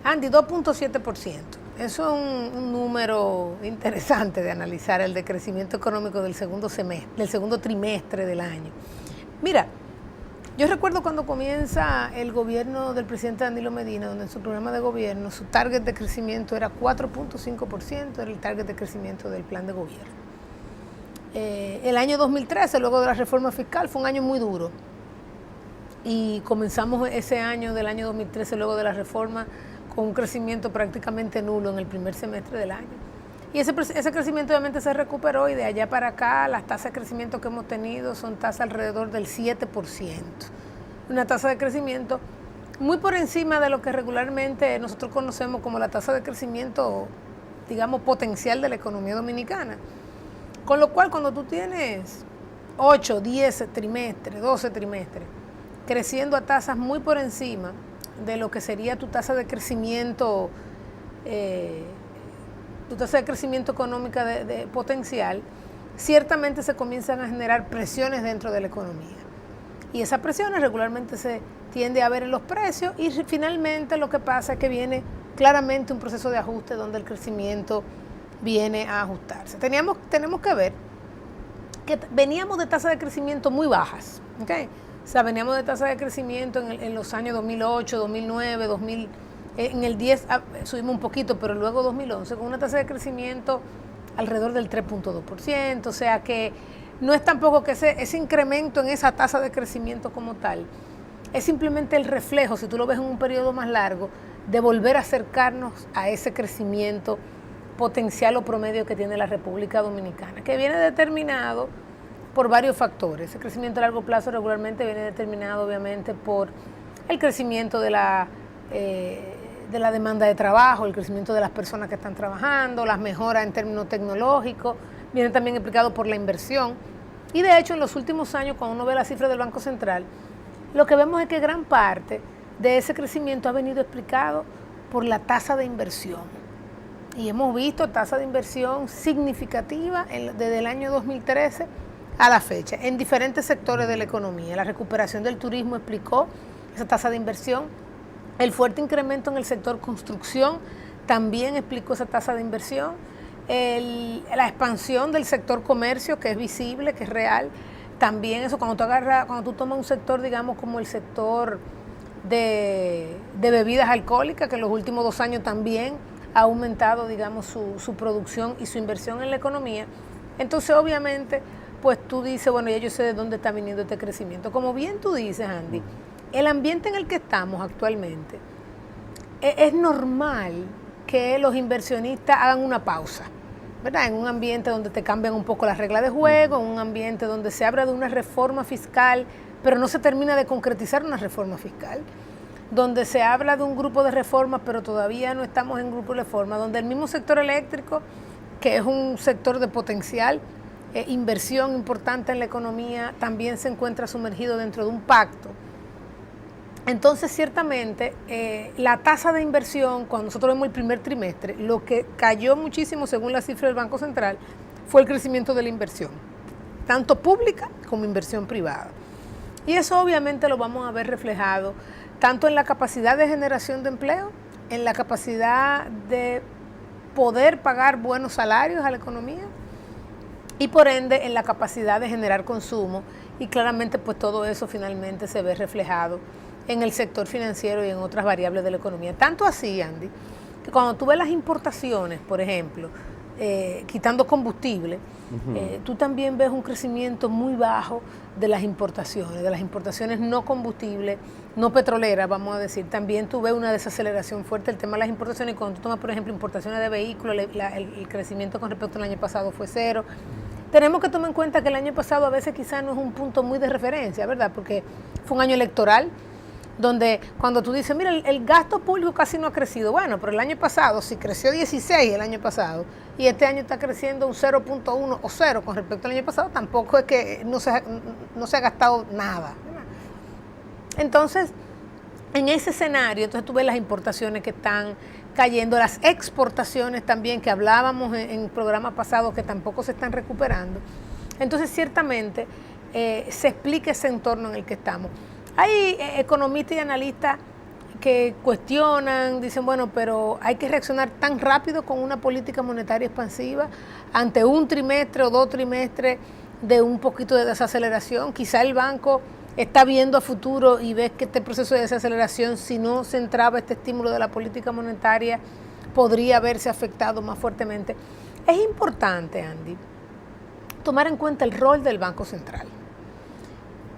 Andy, 2.7%. Eso es un número interesante de analizar, el de crecimiento económico del segundo trimestre del año. Mira, yo recuerdo cuando comienza el gobierno del presidente Danilo Medina, donde en su programa de gobierno su target de crecimiento era 4.5%, era el target de crecimiento del plan de gobierno. El año 2013, luego de la reforma fiscal, fue un año muy duro. Y comenzamos ese año del año 2013, luego de la reforma, con un crecimiento prácticamente nulo en el primer semestre del año. Y ese crecimiento obviamente se recuperó y de allá para acá las tasas de crecimiento que hemos tenido son tasas alrededor del 7%. Una tasa de crecimiento muy por encima de lo que regularmente nosotros conocemos como la tasa de crecimiento, digamos, potencial de la economía dominicana. Con lo cual, cuando tú tienes 8, 10 trimestres, 12 trimestres, creciendo a tasas muy por encima de lo que sería tu tasa de crecimiento económica de potencial, ciertamente se comienzan a generar presiones dentro de la economía. Y esas presiones regularmente se tiende a ver en los precios y finalmente lo que pasa es que viene claramente un proceso de ajuste donde el crecimiento viene a ajustarse. Tenemos que ver que veníamos de tasas de crecimiento muy bajas, ¿okay? O sea, veníamos de tasas de crecimiento en los años 2008, 2009, 2000, en el 10 subimos un poquito, pero luego 2011 con una tasa de crecimiento alrededor del 3.2%, o sea que no es tampoco que ese incremento en esa tasa de crecimiento como tal, es simplemente el reflejo, si tú lo ves en un periodo más largo, de volver a acercarnos a ese crecimiento potencial o promedio que tiene la República Dominicana, que viene determinado por varios factores. El crecimiento a largo plazo regularmente viene determinado obviamente por el crecimiento de la demanda de trabajo, el crecimiento de las personas que están trabajando, las mejoras en términos tecnológicos, viene también explicado por la inversión. Y de hecho en los últimos años, cuando uno ve las cifras del Banco Central, lo que vemos es que gran parte de ese crecimiento ha venido explicado por la tasa de inversión. Y hemos visto tasa de inversión significativa desde el año 2013 a la fecha, en diferentes sectores de la economía. La recuperación del turismo explicó esa tasa de inversión. El fuerte incremento en el sector construcción también explicó esa tasa de inversión. La expansión del sector comercio, que es visible, que es real, también eso, cuando tú tomas un sector, digamos, como el sector de bebidas alcohólicas, que en los últimos 2 años también ha aumentado, digamos, su producción y su inversión en la economía. Entonces, obviamente, pues tú dices, bueno, ya yo sé de dónde está viniendo este crecimiento. Como bien tú dices, Andy, el ambiente en el que estamos actualmente, es normal que los inversionistas hagan una pausa, ¿verdad? En un ambiente donde te cambian un poco las reglas de juego, en un ambiente donde se habla de una reforma fiscal, pero no se termina de concretizar una reforma fiscal, donde se habla de un grupo de reformas, pero todavía no estamos en grupo de reformas, donde el mismo sector eléctrico, que es un sector de potencial inversión importante en la economía, también se encuentra sumergido dentro de un pacto. Entonces, ciertamente, la tasa de inversión, cuando nosotros vemos el primer trimestre, lo que cayó muchísimo, según la cifra del Banco Central, fue el crecimiento de la inversión, tanto pública como inversión privada. Y eso obviamente lo vamos a ver reflejado tanto en la capacidad de generación de empleo, en la capacidad de poder pagar buenos salarios a la economía, y por ende en la capacidad de generar consumo, y claramente pues todo eso finalmente se ve reflejado en el sector financiero y en otras variables de la economía. Tanto así, Andy, que cuando tú ves las importaciones, por ejemplo, quitando combustible, tú también ves un crecimiento muy bajo de las importaciones no combustibles, no petroleras, vamos a decir. También tú ves una desaceleración fuerte del tema de las importaciones. Cuando tú tomas, por ejemplo, importaciones de vehículos, el crecimiento con respecto al año pasado fue 0. Tenemos que tomar en cuenta que el año pasado a veces quizás no es un punto muy de referencia, ¿verdad? Porque fue un año electoral, donde cuando tú dices, mira, el gasto público casi no ha crecido. Bueno, pero el año pasado, si creció 16 el año pasado, y este año está creciendo un 0.1 o 0 con respecto al año pasado, tampoco es que no se ha gastado nada, ¿verdad? Entonces, en ese escenario, entonces tú ves las importaciones que están cayendo, las exportaciones también, que hablábamos en programas pasados, que tampoco se están recuperando. Entonces, ciertamente, se explica ese entorno en el que estamos. Hay economistas y analistas que cuestionan, dicen, bueno, pero hay que reaccionar tan rápido con una política monetaria expansiva ante un trimestre o 2 trimestres de un poquito de desaceleración. Quizá el banco está viendo a futuro y ves que este proceso de desaceleración, si no se entraba este estímulo de la política monetaria, podría verse afectado más fuertemente. Es importante, Andy, tomar en cuenta el rol del Banco Central.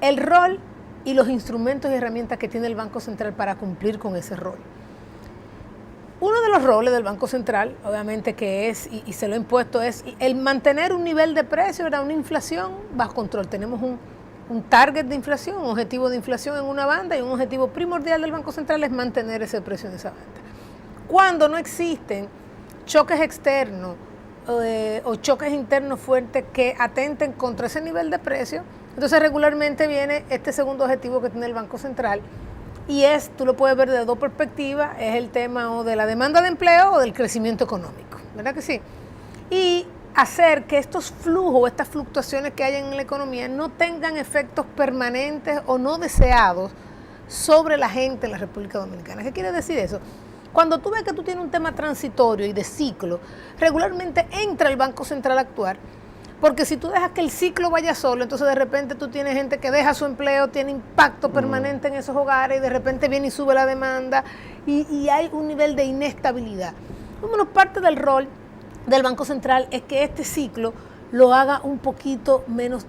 El rol y los instrumentos y herramientas que tiene el Banco Central para cumplir con ese rol. Uno de los roles del Banco Central, obviamente que es, y se lo he impuesto, es el mantener un nivel de precio, una inflación bajo control. Tenemos un target de inflación, un objetivo de inflación en una banda, y un objetivo primordial del Banco Central es mantener ese precio en esa banda. Cuando no existen choques externos o choques internos fuertes que atenten contra ese nivel de precio, entonces regularmente viene este segundo objetivo que tiene el Banco Central, y tú lo puedes ver de dos perspectivas, es el tema o de la demanda de empleo o del crecimiento económico, ¿verdad que sí? Y hacer que estos flujos, estas fluctuaciones que hay en la economía no tengan efectos permanentes o no deseados sobre la gente en la República Dominicana. ¿Qué quiere decir eso? Cuando tú ves que tú tienes un tema transitorio y de ciclo, regularmente entra el Banco Central a actuar, porque si tú dejas que el ciclo vaya solo, entonces de repente tú tienes gente que deja su empleo, tiene impacto permanente en esos hogares, y de repente viene y sube la demanda, y hay un nivel de inestabilidad. Bueno, parte del rol del Banco Central es que este ciclo lo haga un poquito menos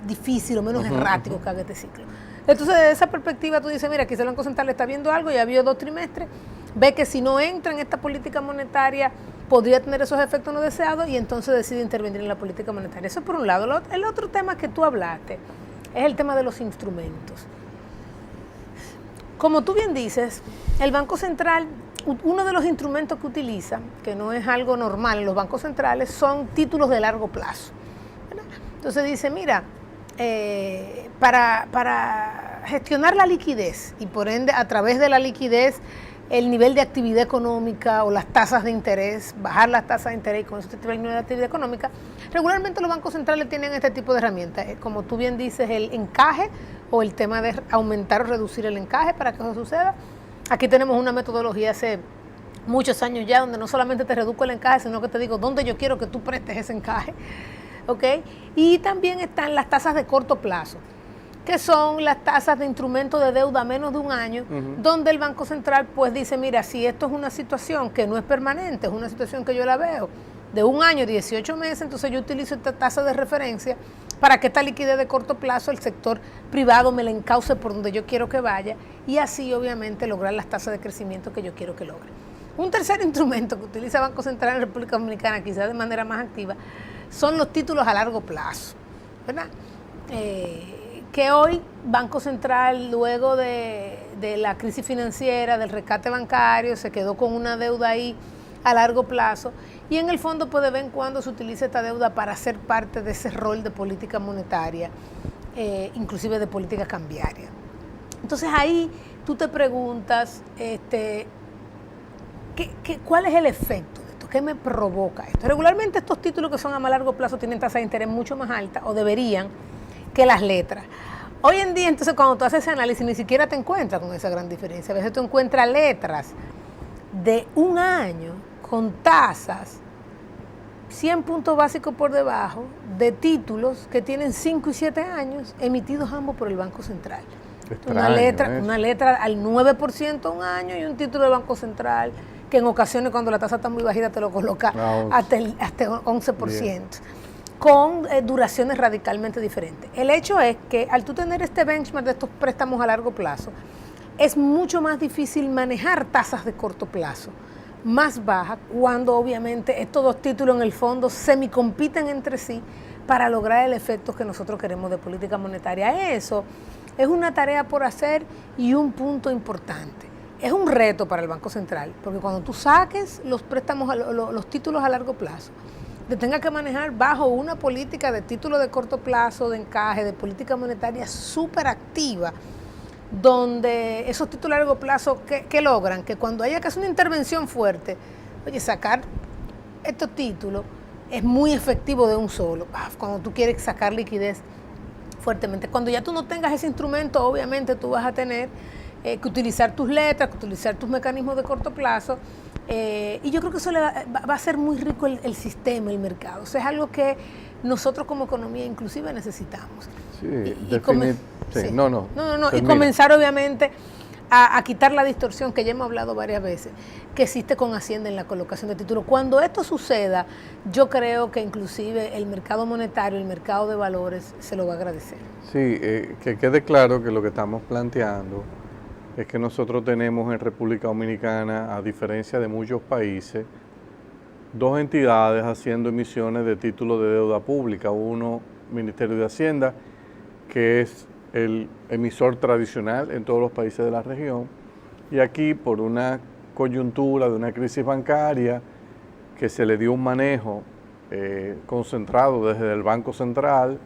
difícil o menos errático que haga este ciclo. Entonces, desde esa perspectiva tú dices, mira, quizá el Banco Central está viendo algo, ya vio 2 trimestres, ve que si no entra en esta política monetaria podría tener esos efectos no deseados, y entonces decide intervenir en la política monetaria. Eso por un lado. El otro tema que tú hablaste es el tema de los instrumentos. Como tú bien dices, el Banco Central, uno de los instrumentos que utiliza, que no es algo normal en los bancos centrales, son títulos de largo plazo, ¿verdad? Entonces dice, mira, para gestionar la liquidez y por ende a través de la liquidez el nivel de actividad económica o las tasas de interés, bajar las tasas de interés y con eso se tiene el nivel de actividad económica, regularmente los bancos centrales tienen este tipo de herramientas, como tú bien dices, el encaje o el tema de aumentar o reducir el encaje para que eso suceda. Aquí tenemos una metodología hace muchos años ya donde no solamente te reduzco el encaje, sino que te digo dónde yo quiero que tú prestes ese encaje, ¿ok? Y también están las tasas de corto plazo, que son las tasas de instrumentos de deuda a menos de un año, donde el Banco Central pues dice, mira, si esto es una situación que no es permanente, es una situación que yo la veo de un año, 18 meses, entonces yo utilizo esta tasa de referencia para que esta liquidez de corto plazo el sector privado me la encauce por donde yo quiero que vaya, y así obviamente lograr las tasas de crecimiento que yo quiero que logre. Un tercer instrumento que utiliza el Banco Central en la República Dominicana, quizás de manera más activa, son los títulos a largo plazo, ¿verdad? Que hoy Banco Central, luego de la crisis financiera, del rescate bancario, se quedó con una deuda ahí a largo plazo, y en el fondo pues de vez en cuando se utiliza esta deuda para ser parte de ese rol de política monetaria, inclusive de política cambiaria. Entonces ahí tú te preguntas, ¿cuál es el efecto de esto? ¿Qué me provoca esto? Regularmente estos títulos que son a más largo plazo tienen tasas de interés mucho más altas, o deberían, que las letras. Hoy en día, entonces, cuando tú haces ese análisis, ni siquiera te encuentras con esa gran diferencia. A veces tú encuentras letras de un año con tasas 100 puntos básicos por debajo de títulos que tienen 5 y 7 años, emitidos ambos por el Banco Central. Extraño, una letra al 9% un año, y un título del Banco Central que en ocasiones cuando la tasa está muy bajita te lo coloca hasta el 11%. Bien. Con duraciones radicalmente diferentes. El hecho es que al tú tener este benchmark de estos préstamos a largo plazo, es mucho más difícil manejar tasas de corto plazo más bajas, cuando obviamente estos dos títulos en el fondo semicompiten entre sí para lograr el efecto que nosotros queremos de política monetaria. Eso es una tarea por hacer y un punto importante. Es un reto para el Banco Central, porque cuando tú saques los préstamos, los títulos a largo plazo, te tenga que manejar bajo una política de título de corto plazo, de encaje, de política monetaria súper activa, donde esos títulos a largo plazo, ¿qué logran? Que cuando haya que hacer una intervención fuerte, oye, sacar estos títulos es muy efectivo de un solo, cuando tú quieres sacar liquidez fuertemente. Cuando ya tú no tengas ese instrumento, obviamente tú vas a tener que utilizar tus letras, que utilizar tus mecanismos de corto plazo. Y yo creo que eso va a ser muy rico el sistema, el mercado. O sea, es algo que nosotros como economía inclusive necesitamos. Sí, y comenzar obviamente a quitar la distorsión que ya hemos hablado varias veces, que existe con Hacienda en la colocación de títulos. Cuando esto suceda, yo creo que inclusive el mercado monetario, el mercado de valores, se lo va a agradecer. Sí, que quede claro que lo que estamos planteando es que nosotros tenemos en República Dominicana, a diferencia de muchos países, dos entidades haciendo emisiones de títulos de deuda pública. Uno, Ministerio de Hacienda, que es el emisor tradicional en todos los países de la región, y aquí por una coyuntura de una crisis bancaria que se le dio un manejo concentrado desde el Banco Central,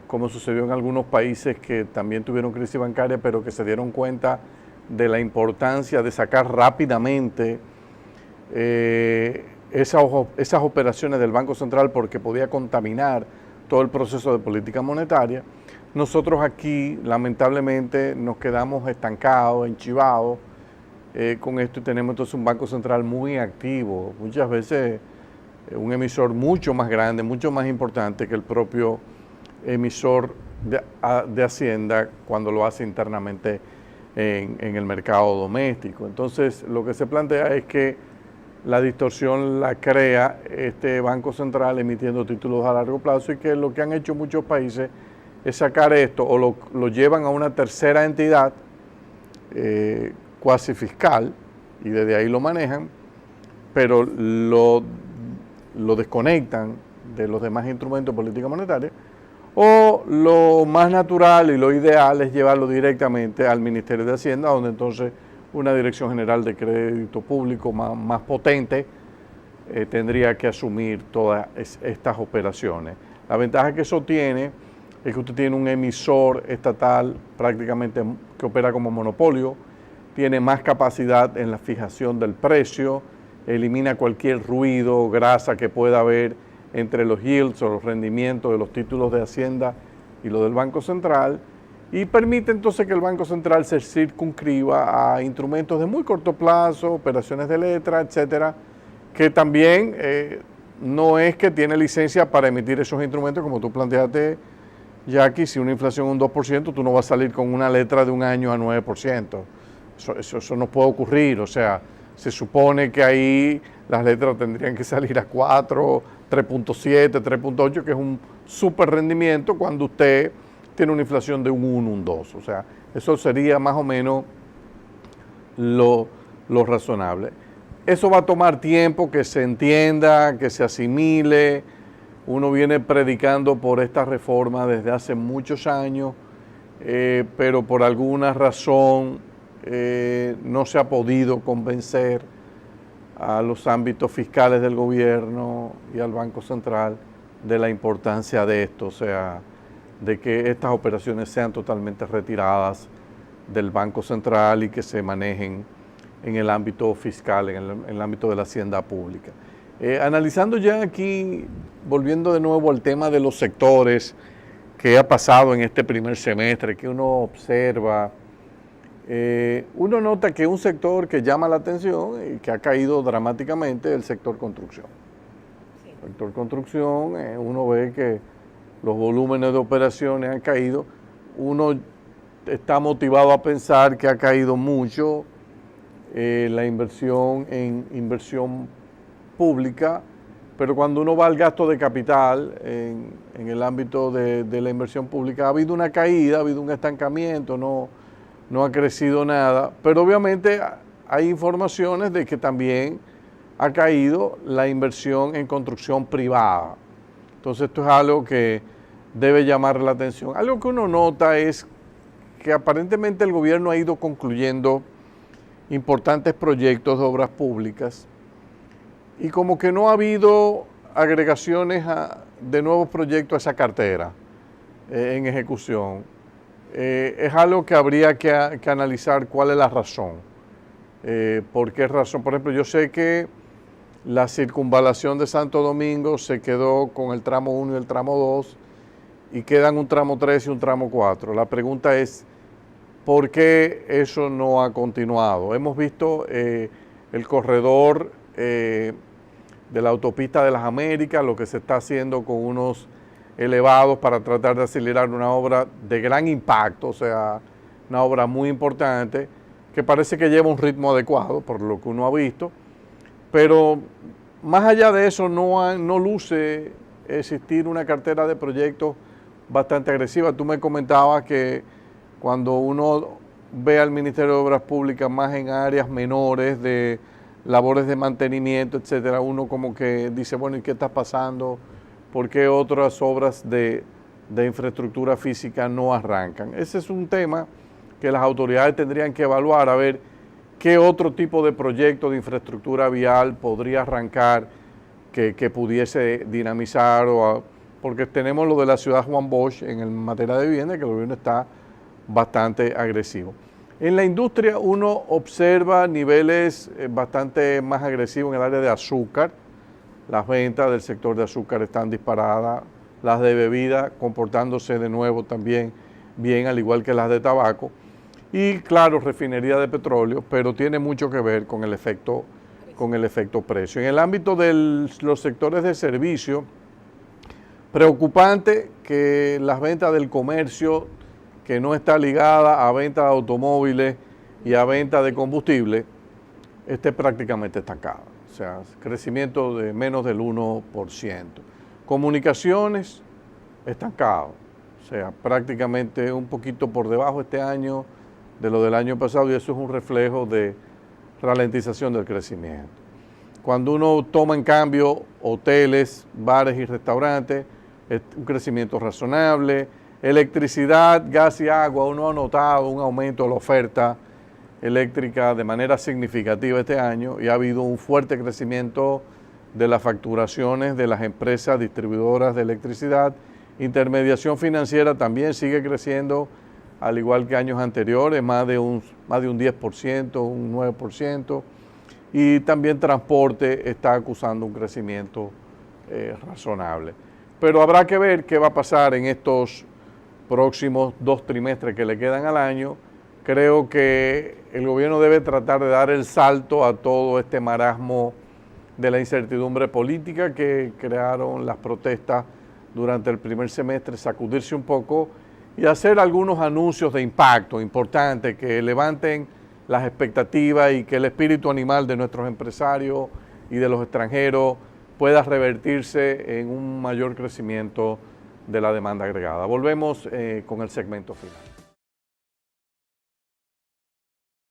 como sucedió en algunos países que también tuvieron crisis bancaria, pero que se dieron cuenta de la importancia de sacar rápidamente esas operaciones del Banco Central porque podía contaminar todo el proceso de política monetaria. Nosotros aquí lamentablemente nos quedamos estancados, enchivados con esto, y tenemos entonces un Banco Central muy activo, muchas veces un emisor mucho más grande, mucho más importante que el propio emisor de Hacienda cuando lo hace internamente en el mercado doméstico. Entonces lo que se plantea es que la distorsión la crea este Banco Central emitiendo títulos a largo plazo, y que lo que han hecho muchos países es sacar esto o lo llevan a una tercera entidad cuasi fiscal y desde ahí lo manejan, pero lo desconectan de los demás instrumentos de política monetaria, o lo más natural y lo ideal es llevarlo directamente al Ministerio de Hacienda, donde entonces una Dirección General de Crédito Público más potente tendría que asumir todas estas operaciones. La ventaja que eso tiene es que usted tiene un emisor estatal prácticamente que opera como monopolio, tiene más capacidad en la fijación del precio, elimina cualquier ruido o grasa que pueda haber entre los yields o los rendimientos de los títulos de Hacienda y los del Banco Central, y permite entonces que el Banco Central se circunscriba a instrumentos de muy corto plazo, operaciones de letra, etcétera, que también no es que tiene licencia para emitir esos instrumentos, como tú planteaste, Jackie. Si una inflación un 2%, tú no vas a salir con una letra de un año a 9%. Eso no puede ocurrir. O sea, se supone que ahí las letras tendrían que salir a 4, 3.7, 3.8, que es un súper rendimiento cuando usted tiene una inflación de un 1, un 2. O sea, eso sería más o menos lo razonable. Eso va a tomar tiempo que se entienda, que se asimile. Uno viene predicando por esta reforma desde hace muchos años, pero por alguna razón no se ha podido convencer a los ámbitos fiscales del gobierno y al Banco Central de la importancia de esto, o sea, de que estas operaciones sean totalmente retiradas del Banco Central y que se manejen en el ámbito fiscal, en el ámbito de la hacienda pública. Analizando ya aquí, volviendo de nuevo al tema de los sectores, que ha pasado en este primer semestre, que uno observa, uno nota que un sector que llama la atención y que ha caído dramáticamente es el sector construcción. Sí. El sector construcción, uno ve que los volúmenes de operaciones han caído, uno está motivado a pensar que ha caído mucho la inversión en inversión pública, pero cuando uno va al gasto de capital en el ámbito de la inversión pública, ha habido una caída, ha habido un estancamiento, no ha crecido nada, pero obviamente hay informaciones de que también ha caído la inversión en construcción privada. Entonces esto es algo que debe llamar la atención. Algo que uno nota es que aparentemente el gobierno ha ido concluyendo importantes proyectos de obras públicas y como que no ha habido agregaciones de nuevos proyectos a esa cartera en ejecución. Es algo que habría que analizar cuál es la razón. ¿Por qué razón? Por ejemplo, yo sé que la circunvalación de Santo Domingo se quedó con el tramo 1 y el tramo 2 y quedan un tramo 3 y un tramo 4. La pregunta es, ¿por qué eso no ha continuado? Hemos visto el corredor de la autopista de las Américas, lo que se está haciendo con unos elevados para tratar de acelerar una obra de gran impacto, o sea, una obra muy importante, que parece que lleva un ritmo adecuado, por lo que uno ha visto, pero más allá de eso no luce existir una cartera de proyectos bastante agresiva. Tú me comentabas que cuando uno ve al Ministerio de Obras Públicas más en áreas menores de labores de mantenimiento, etcétera, uno como que dice, bueno, ¿y qué está pasando? ¿Por qué otras obras de infraestructura física no arrancan? Ese es un tema que las autoridades tendrían que evaluar, a ver qué otro tipo de proyecto de infraestructura vial podría arrancar que pudiese dinamizar, porque tenemos lo de la ciudad Juan Bosch en materia de vivienda, que el gobierno está bastante agresivo. En la industria uno observa niveles bastante más agresivos en el área de azúcar. Las ventas del sector de azúcar están disparadas, las de bebida comportándose de nuevo también bien, al igual que las de tabaco. Y claro, refinería de petróleo, pero tiene mucho que ver con el efecto precio. En el ámbito de los sectores de servicio, preocupante que las ventas del comercio, que no está ligada a venta de automóviles y a venta de combustible, esté prácticamente estancada. O sea, crecimiento de menos del 1%. Comunicaciones, estancado. O sea, prácticamente un poquito por debajo este año de lo del año pasado, y eso es un reflejo de ralentización del crecimiento. Cuando uno toma en cambio hoteles, bares y restaurantes, es un crecimiento razonable. Electricidad, gas y agua, uno ha notado un aumento de la oferta eléctrica de manera significativa este año y ha habido un fuerte crecimiento de las facturaciones de las empresas distribuidoras de electricidad. Intermediación financiera también sigue creciendo, al igual que años anteriores, más de un 10%, un 9%, y también transporte está acusando un crecimiento razonable. Pero habrá que ver qué va a pasar en estos próximos 2 trimestres que le quedan al año. Creo que el gobierno debe tratar de dar el salto a todo este marasmo de la incertidumbre política que crearon las protestas durante el primer semestre, sacudirse un poco y hacer algunos anuncios de impacto importantes que levanten las expectativas y que el espíritu animal de nuestros empresarios y de los extranjeros pueda revertirse en un mayor crecimiento de la demanda agregada. Volvemos con el segmento final.